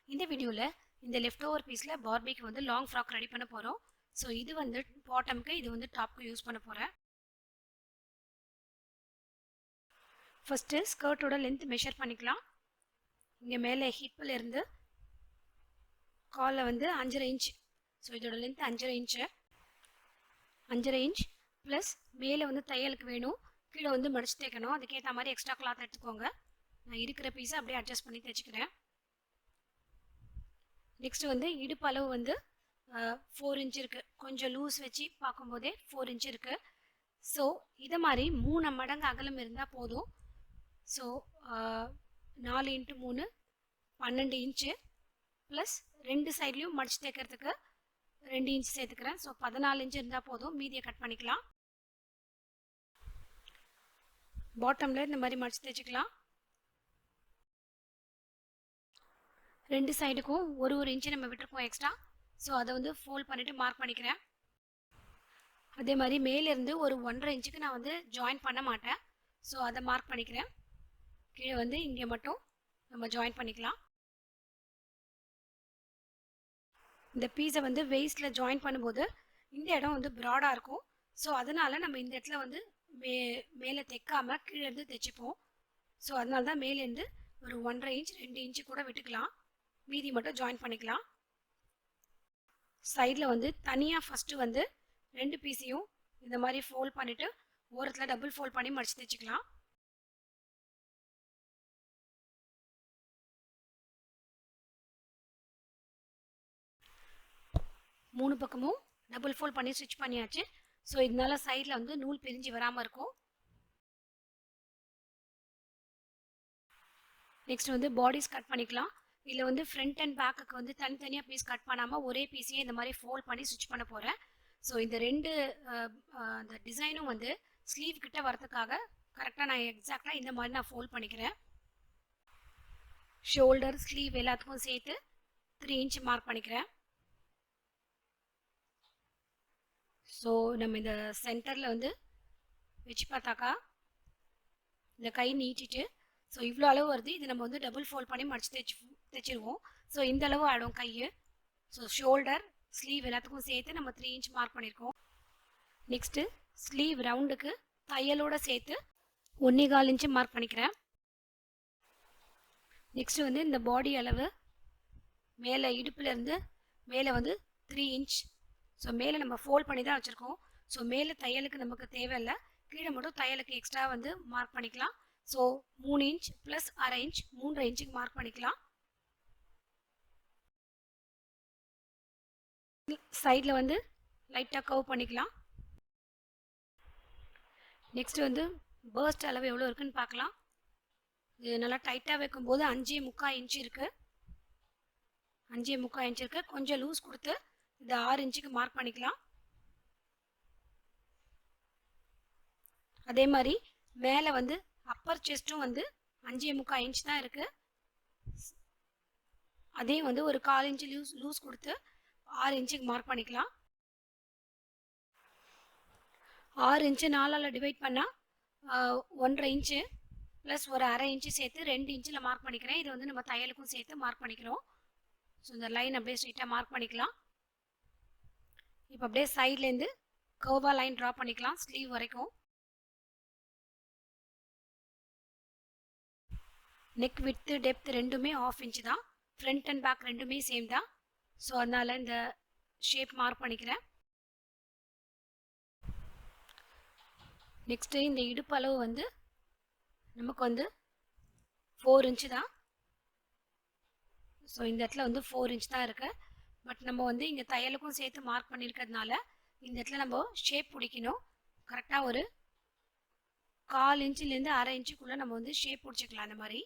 இந்த வீடியோவில் இந்த லெஃப்ட் ஓவர் பீஸில் பார்பிக்கு வந்து லாங் ஃப்ராக் ரெடி பண்ண போகிறோம். ஸோ இது வந்து பாட்டமுக்கு, இது வந்து டாப்க்கு யூஸ் பண்ண போகிறேன். ஃபஸ்ட்டு ஸ்கர்ட்டோட லென்த் மெஷர் பண்ணிக்கலாம். இங்கே மேலே ஹிப்பில் இருந்து காலில் வந்து 5.5 இன்ச். ஸோ இதோட லென்த் 5.5 இன்ச்சு. 5.5 இன்ச் ப்ளஸ் மேலே வந்து தையலுக்கு வேணும், கீழே வந்து மடிச்சு தைக்கணும். அதுக்கேற்ற மாதிரி எக்ஸ்ட்ரா கிளாத் எடுத்துக்கோங்க. நான் இருக்கிற பீஸை அப்படியே அட்ஜஸ்ட் பண்ணி தைச்சிக்கிறேன். நெக்ஸ்ட் வந்து இடுப்பு அளவு வந்து 4 இன்ச் இருக்குது. கொஞ்சம் லூஸ் வச்சு பார்க்கும்போதே 4 இன்ச் இருக்குது. ஸோ இதை மாதிரி 3 மடங்கு அகலம் இருந்தால் போதும். ஸோ 4 × 3 12 இன்ச்சு ப்ளஸ் 2 சைட்லேயும் மடிச்சு தைக்கிறதுக்கு 2 இன்ச் சேர்த்துக்கிறேன். ஸோ 14 இன்ச் இருந்தால் போதும். மீதியை கட் பண்ணிக்கலாம். பாட்டமில் இந்த மாதிரி மடிச்சு தைச்சிக்கலாம். 2 சைடுக்கும் ஒரு இன்ச்சு நம்ம விட்டுருக்கோம் எக்ஸ்ட்ரா. ஸோ அதை வந்து ஃபோல்ட் பண்ணிவிட்டு மார்க் பண்ணிக்கிறேன். அதே மாதிரி மேலேருந்து ஒரு 1.5 இன்ச்சுக்கு நான் வந்து ஜாயின் பண்ண மாட்டேன். ஸோ அதை மார்க் பண்ணிக்கிறேன். கீழே வந்து இங்கே மட்டும் நம்ம ஜாயின் பண்ணிக்கலாம். இந்த பீஸை வந்து வெயிஸ்டில் ஜாயின் பண்ணும்போது இந்த இடம் வந்து ப்ராடாக இருக்கும். ஸோ அதனால் நம்ம இந்த இடத்துல வந்து மேலே தைக்காமல் கீழே இருந்து தைச்சிப்போம். ஸோ அதனால தான் மேலேருந்து ஒரு 1.5 இன்ச் 2 இன்ச்சு கூட விட்டுக்கலாம். மீதி மட்டும் ஜாயின் பண்ணிக்கலாம். சைடில் வந்து தனியாக ஃபஸ்ட்டு வந்து 2 பீஸையும் இந்த மாதிரி ஃபோல்ட் பண்ணிவிட்டு ஓரத்தில் டபுள் ஃபோல்ட் பண்ணி மடித்து தைச்சிக்கலாம். மூணு பக்கமும் டபுள் ஃபோல்ட் பண்ணி ஸ்டிச் பண்ணியாச்சு. ஸோ இதனால சைடில் வந்து நூல் பிரிஞ்சு வராமல் இருக்கும். நெக்ஸ்ட் வந்து பாடிஸ் கட் பண்ணிக்கலாம். இதில் வந்து ஃப்ரண்ட் அண்ட் பேக்குக்கு வந்து தனித்தனியாக பீஸ் கட் பண்ணாமல் ஒரே பீஸையே இந்த மாதிரி ஃபோல்ட் பண்ணி ஸ்டிச் பண்ண போகிறேன். ஸோ இந்த அந்த டிசைனும் வந்து ஸ்லீவ் கிட்ட வரதுக்காக கரெக்டாக நான் எக்ஸாக்டாக இந்த மாதிரி நான் ஃபோல்ட் பண்ணிக்கிறேன். ஷோல்டர் ஸ்லீவ் எல்லாத்துக்கும் சேர்த்து 3 இன்ச் மார்க் பண்ணிக்கிறேன். ஸோ நம்ம இந்த சென்டரில் வந்து வச்சு பார்த்தாக்கா இந்த கை நீட்டிட்டு, ஸோ இவ்வளோ அளவு வருது. இது நம்ம வந்து டபுள் ஃபோல்ட் பண்ணி மடிச்சு தைச்சிருவோம். ஸோ இந்த அளவு ஆடும் கை. ஸோ ஷோல்டர் ஸ்லீவ் எல்லாத்துக்கும் சேர்த்து நம்ம 3 இன்ச் மார்க் பண்ணியிருக்கோம். நெக்ஸ்ட்டு ஸ்லீவ் ரவுண்டுக்கு தையலோடு சேர்த்து 1.25 இன்ச்சு மார்க் பண்ணிக்கிறேன். நெக்ஸ்ட்டு வந்து இந்த பாடி அளவு மேலே இடுப்புலேருந்து மேலே வந்து 3 இன்ச். ஸோ மேலே நம்ம ஃபோல்ட் பண்ணி தான் வச்சுருக்கோம். ஸோ மேலே தையலுக்கு நமக்கு தேவையில்லை, கீழே மட்டும் தையலுக்கு எக்ஸ்ட்ரா வந்து மார்க் பண்ணிக்கலாம். ஸோ 3 இன்ச் ப்ளஸ் 1/2 இன்ச் 3.5 இன்ச்சுக்கு மார்க் பண்ணிக்கலாம். சைடில் வந்து லைட்டாக கர்வ் பண்ணிக்கலாம். நெக்ஸ்ட்டு வந்து பர்ஸ்ட் அளவு எவ்வளோ இருக்குன்னு பார்க்கலாம். இது நல்லா டைட்டாக வைக்கும்போது 5.25 இன்ச்சு இருக்குது. 5.25 இன்ச் இருக்குது. கொஞ்சம் லூஸ் கொடுத்து இந்த 6 இன்ச்சுக்கு மார்க் பண்ணிக்கலாம். அதே மாதிரி மேலே வந்து அப்பர் செஸ்ட்டும் வந்து 5.25 இன்ச் தான் இருக்குது. அதையும் வந்து ஒரு 1/4 இன்ச்சு லூஸ் கொடுத்து 6 இன்ச்சுக்கு மார்க் பண்ணிக்கலாம். 6 இன்ச்சு 4ஆல் டிவைட் பண்ணால் 1.5 இன்ச்சு ப்ளஸ் ஒரு 1/2 இன்ச்சு சேர்த்து 2 இன்ச்சில் மார்க் பண்ணிக்கிறேன். இது வந்து நம்ம தையலுக்கும் சேர்த்து மார்க் பண்ணிக்கிறோம். ஸோ இந்த லைன் அப்படியே ஸ்ட்ரெயிட்டாக மார்க் பண்ணிக்கலாம். இப்போ அப்படியே சைட்லேருந்து கர்வாக லைன் ட்ரா பண்ணிக்கலாம் ஸ்லீவ் வரைக்கும். நெக் விட்த்து டெப்த் ரெண்டுமே 1/2 இன்ச்சு தான். ஃப்ரண்ட் அண்ட் பேக் ரெண்டுமே சேம் தான். ஸோ அதனால் இந்த ஷேப் மார்க் பண்ணிக்கிறேன். நெக்ஸ்ட்டு இந்த இடுப்பு அளவு வந்து நமக்கு வந்து 4 இன்ச்சு தான். ஸோ இந்த இடத்துல வந்து 4 இன்ச் தான் இருக்குது. பட் நம்ம வந்து இங்கே தையலுக்கும் சேர்த்து மார்க் பண்ணியிருக்கிறதுனால இந்த இடத்துல நம்ம ஷேப் பிடிக்கணும். கரெக்டாக ஒரு 1/4 இன்ச்சுலேருந்து 1/2 இன்ச்சுக்குள்ளே நம்ம வந்து ஷேப் பிடிச்சிக்கலாம். அந்த மாதிரி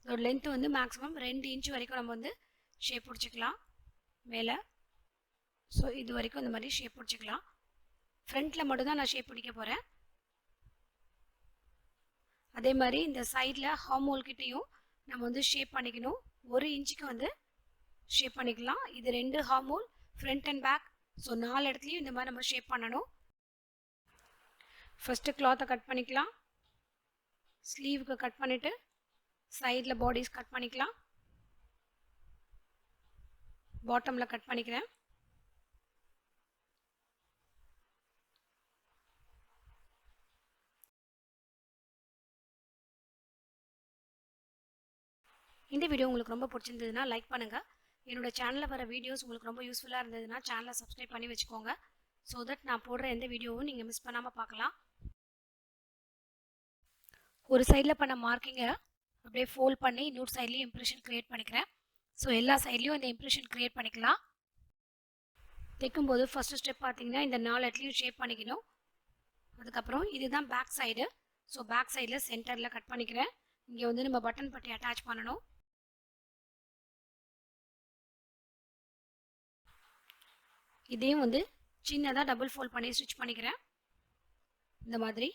ஒரு லென்த்து வந்து மேக்ஸிமம் 2 இன்ச்சு வரைக்கும் நம்ம வந்து ஷேப் பிடிச்சிக்கலாம் மேலே. ஸோ இது வரைக்கும் இந்த மாதிரி ஷேப் பிடிச்சிக்கலாம். ஃப்ரண்ட்டில் மட்டும்தான் நான் ஷேப் பிடிக்க போகிறேன். அதே மாதிரி இந்த சைடில் ஹார்மோல் கிட்டையும் நம்ம வந்து ஷேப் பண்ணிக்கணும். 1 இன்ச்சுக்கு வந்து ஷேப் பண்ணிக்கலாம். இது 2 ஹார்மோல் ஃப்ரண்ட் அண்ட் பேக். ஸோ 4 இடத்துலையும் இந்த மாதிரி நம்ம ஷேப் பண்ணணும். ஃபஸ்ட்டு கிளாத்தை கட் பண்ணிக்கலாம். ஸ்லீவுக்கு கட் பண்ணிவிட்டு சைடில் பாடிஸ் கட் பண்ணிக்கலாம். பாட்டமில் கட் பண்ணிக்கிறேன். இந்த வீடியோ உங்களுக்கு ரொம்ப பிடிச்சிருந்ததுன்னா லைக் பண்ணுங்கள். என்னோட சேனலில் வர வீடியோஸ் உங்களுக்கு ரொம்ப யூஸ்ஃபுல்லாக இருந்ததுன்னா சேனலை சப்ஸ்கிரைப் பண்ணி வச்சுக்கோங்க. ஸோ தட் நான் போடுற எந்த வீடியோவும் நீங்கள் மிஸ் பண்ணாமல் பார்க்கலாம். ஒரு சைடில் பண்ண மார்க்கிங்கை அப்படியே ஃபோல்ட் பண்ணி இன்னொரு சைட்லேயும் இம்ப்ரெஷன் க்ரியேட் பண்ணிக்கிறேன். ஸோ எல்லா சைட்லேயும் இந்த இம்ப்ரெஷன் க்ரியேட் பண்ணிக்கலாம். தைக்கும்போது ஃபஸ்ட்டு ஸ்டெப் பார்த்தீங்கன்னா இந்த 4 இடத்துலையும் ஷேப் பண்ணிக்கணும். அதுக்கப்புறம் இதுதான் பேக் சைடு. ஸோ பேக் சைடில் சென்டரில் கட் பண்ணிக்கிறேன். இங்கே வந்து நம்ம பட்டன் பட்டி அட்டாச் பண்ணணும். இதையும் வந்து சின்னதாக டபுள் ஃபோல்ட் பண்ணி ஸ்டிச் பண்ணிக்கிறேன். இந்த மாதிரி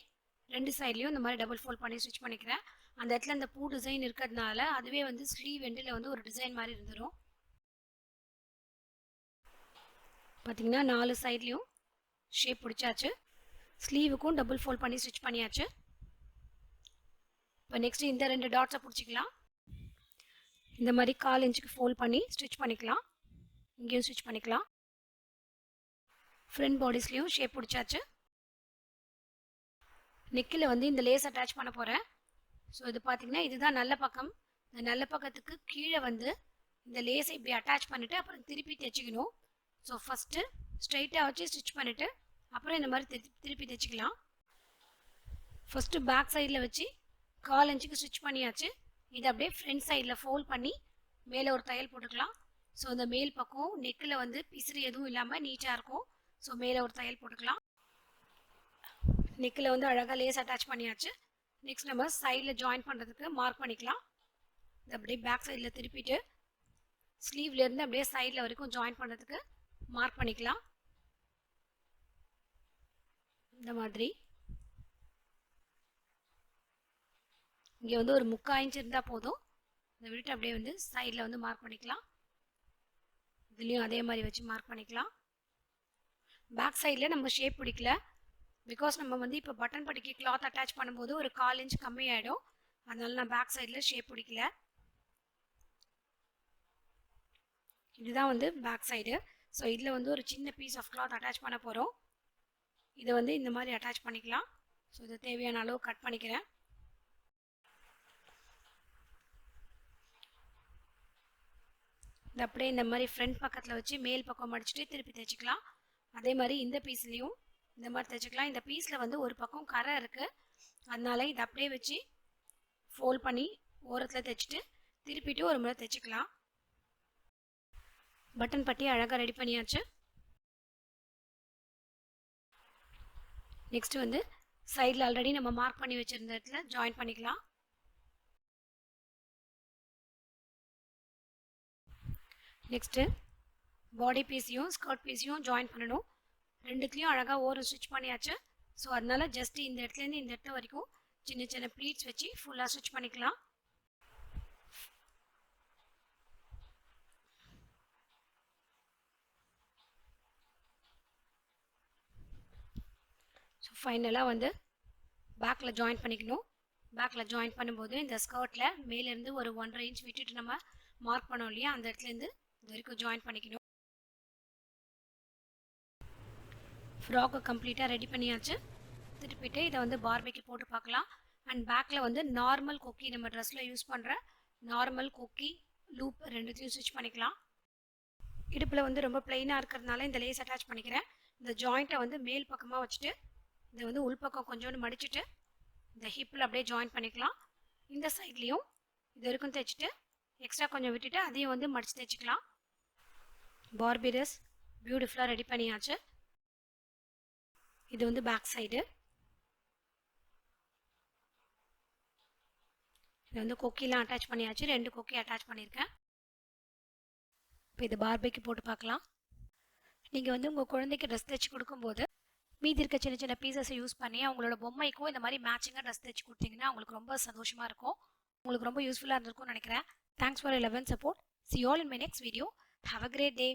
2 சைட்லேயும் இந்த மாதிரி டபுள் ஃபோல்ட் பண்ணி ஸ்டிச் பண்ணிக்கிறேன். அந்த இடத்துல இந்த பூ டிசைன் இருக்கிறதுனால அதுவே வந்து ஸ்லீவ் எண்டில் வந்து ஒரு டிசைன் மாதிரி இருந்துடும். பார்த்தீங்கன்னா 4 சைட்லேயும் ஷேப் பிடிச்சாச்சு. ஸ்லீவுக்கும் டபுள் ஃபோல்ட் பண்ணி ஸ்டிச் பண்ணியாச்சு. இப்போ நெக்ஸ்ட் இந்த 2 டாட்ஸை பிடிச்சிக்கலாம். இந்த மாதிரி 1/4 இன்ச்சுக்கு ஃபோல்ட் பண்ணி ஸ்டிச் பண்ணிக்கலாம். இங்கேயும் ஸ்டிச் பண்ணிக்கலாம். ஃப்ரண்ட் பாடிஸ்லேயும் ஷேப் பிடிச்சாச்சு. நெக்கில் வந்து இந்த லேஸ் அட்டாச் பண்ண போகிறேன். ஸோ இது பார்த்தீங்கன்னா இதுதான் நல்ல பக்கம். இந்த நல்ல பக்கத்துக்கு கீழே வந்து இந்த லேஸை இப்படி அட்டாச் பண்ணிவிட்டு அப்புறம் திருப்பி தைச்சிக்கணும். ஸோ ஃபஸ்ட்டு ஸ்ட்ரைட்டாக வச்சு ஸ்டிச் பண்ணிவிட்டு அப்புறம் இந்த மாதிரி திருப்பி தைச்சிக்கலாம். ஃபஸ்ட்டு பேக் சைடில் வச்சு 1/4 இன்ச்சுக்கு ஸ்டிச் பண்ணியாச்சு. இதை அப்படியே ஃப்ரண்ட் சைடில் ஃபோல்ட் பண்ணி மேலே ஒரு தையல் போட்டுக்கலாம். ஸோ இந்த மேல் பக்கம் நெக்கில் வந்து பிசிறு எதுவும் இல்லாமல் நீட்டாக இருக்கும். ஸோ மேலே ஒரு தையல் போட்டுக்கலாம். நெக்கில் வந்து அழகாக லேஸ் அட்டாச் பண்ணியாச்சு. நெக்ஸ்ட் நம்ம சைடில் ஜாயின் பண்ணுறதுக்கு மார்க் பண்ணிக்கலாம். இது அப்படியே பேக் சைடில் திருப்பிட்டு ஸ்லீவ்லேருந்து அப்படியே சைடில் வரைக்கும் ஜாயின் பண்ணுறதுக்கு மார்க் பண்ணிக்கலாம். இந்த மாதிரி இங்கே வந்து ஒரு 3/4 இன்ச் இருந்தால் போதும். இதை விட்டு அப்படியே வந்து சைடில் வந்து மார்க் பண்ணிக்கலாம். இதுலேயும் அதே மாதிரி வச்சு மார்க் பண்ணிக்கலாம். பேக் சைடில் நம்ம ஷேப் பிடிக்கல. பிகாஸ் நம்ம வந்து இப்போ பட்டன் பட்டிக்கு கிளாத் அட்டாச் பண்ணும்போது ஒரு 1/4 இன்ச் கம்மி ஆகிடும். அதனால நான் பேக் சைடில் ஷேப் பிடிக்கல. இதுதான் வந்து பேக் சைடு. ஸோ இதில் வந்து ஒரு சின்ன பீஸ் ஆஃப் கிளாத் அட்டாச் பண்ண போகிறோம். இதை வந்து இந்த மாதிரி அட்டாச் பண்ணிக்கலாம். ஸோ இதை தேவையான அளவு கட் பண்ணிக்கிறேன். இது அப்படியே இந்த மாதிரி ஃப்ரண்ட் பக்கத்தில் வச்சு மேல் பக்கம் மடிச்சுட்டு திருப்பி தைச்சிக்கலாம். அதே மாதிரி இந்த பீஸ்லேயும் இந்த மாதிரி தைச்சிக்கலாம். இந்த பீஸில் வந்து ஒரு பக்கம் கரை இருக்குது. அதனால இதை அப்படியே வச்சு ஃபோல்ட் பண்ணி ஓரத்தில் தைச்சிட்டு திருப்பிட்டு ஒரு முறை தைச்சிக்கலாம். பட்டன் பட்டி அழகாக ரெடி பண்ணியாச்சு. நெக்ஸ்ட் வந்து சைடில் ஆல்ரெடி நம்ம மார்க் பண்ணி வச்சுருந்த இடத்துல ஜாயின் பண்ணிக்கலாம். நெக்ஸ்ட்டு பாடி பீஸையும் ஸ்கர்ட் பீஸையும் ஜாயின் பண்ணணும். ரெண்டுத்துலேயும் அழகாக ஓரம் ஸ்டிச் பண்ணியாச்சு. ஸோ அதனால ஜஸ்ட் இந்த இடத்துலேருந்து இந்த இடத்து வரைக்கும் சின்ன சின்ன ப்ளீட்ஸ் வச்சு ஃபுல்லாக ஸ்டிச் பண்ணிக்கலாம். ஸோ ஃபைனலாக வந்து பேக்கில் ஜாயின் பண்ணிக்கணும். பேக்கில் ஜாயின் பண்ணும்போது இந்த ஸ்கர்ட்டில் மேலேருந்து ஒரு 1.5 இன்ச் விட்டுட்டு நம்ம மார்க் பண்ணோம் இல்லையா, அந்த இடத்துலேருந்து இது வரைக்கும் ஜாயின் பண்ணிக்கணும். ஃப்ராக்கை கம்ப்ளீட்டாக ரெடி பண்ணியாச்சு. திருப்பிட்டு இதை வந்து பார்பிக்கு போட்டு பார்க்கலாம். அண்ட் பேக்கில் வந்து நார்மல் கொக்கி, நம்ம ட்ரெஸ்ஸில் யூஸ் பண்ணுற நார்மல் கொக்கி லூப் ரெண்டுத்தையும் ஸ்டிச் பண்ணிக்கலாம். இடுப்பில் வந்து ரொம்ப பிளெயினாக இருக்கிறதுனால இந்த லேஸ் அட்டாச் பண்ணிக்கிறேன். இந்த ஜாயிண்ட்டை வந்து மேல் பக்கமாக வச்சுட்டு இதை வந்து உள்பக்கம் கொஞ்சோண்டு மடிச்சுட்டு இந்த ஹிப்பில் அப்படியே ஜாயின் பண்ணிக்கலாம். இந்த சைட்லேயும் இது வரைக்கும் தைச்சிட்டு எக்ஸ்ட்ரா கொஞ்சம் விட்டுட்டு அதையும் வந்து மடித்து தைச்சிக்கலாம். பார்பி ட்ரெஸ் பியூட்டிஃபுல்லாக ரெடி பண்ணியாச்சு. இது வந்து பேக் சைடு. இது வந்து கொக்கிலாம் அட்டாச் பண்ணியாச்சு. 2 கொக்கி அட்டாச் பண்ணியிருக்கேன். இப்போ இது பார்பிக்கு போட்டு பார்க்கலாம். நீங்கள் வந்து உங்கள் குழந்தைக்கு ட்ரெஸ் தைச்சி கொடுக்கும்போது மீதி இருக்க சின்ன சின்ன பீசஸை யூஸ் பண்ணி அவங்களோட பொம்மைக்கும் இந்த மாதிரி மேட்சிங்காக ட்ரெஸ் தைச்சி கொடுத்தீங்கன்னா அவங்களுக்கு ரொம்ப சந்தோஷமாக இருக்கும். உங்களுக்கு ரொம்ப யூஸ்ஃபுல்லாக இருந்திருக்கும்னு நினைக்கிறேன். Thanks for your love and support. See you all in my next video. Have a great day.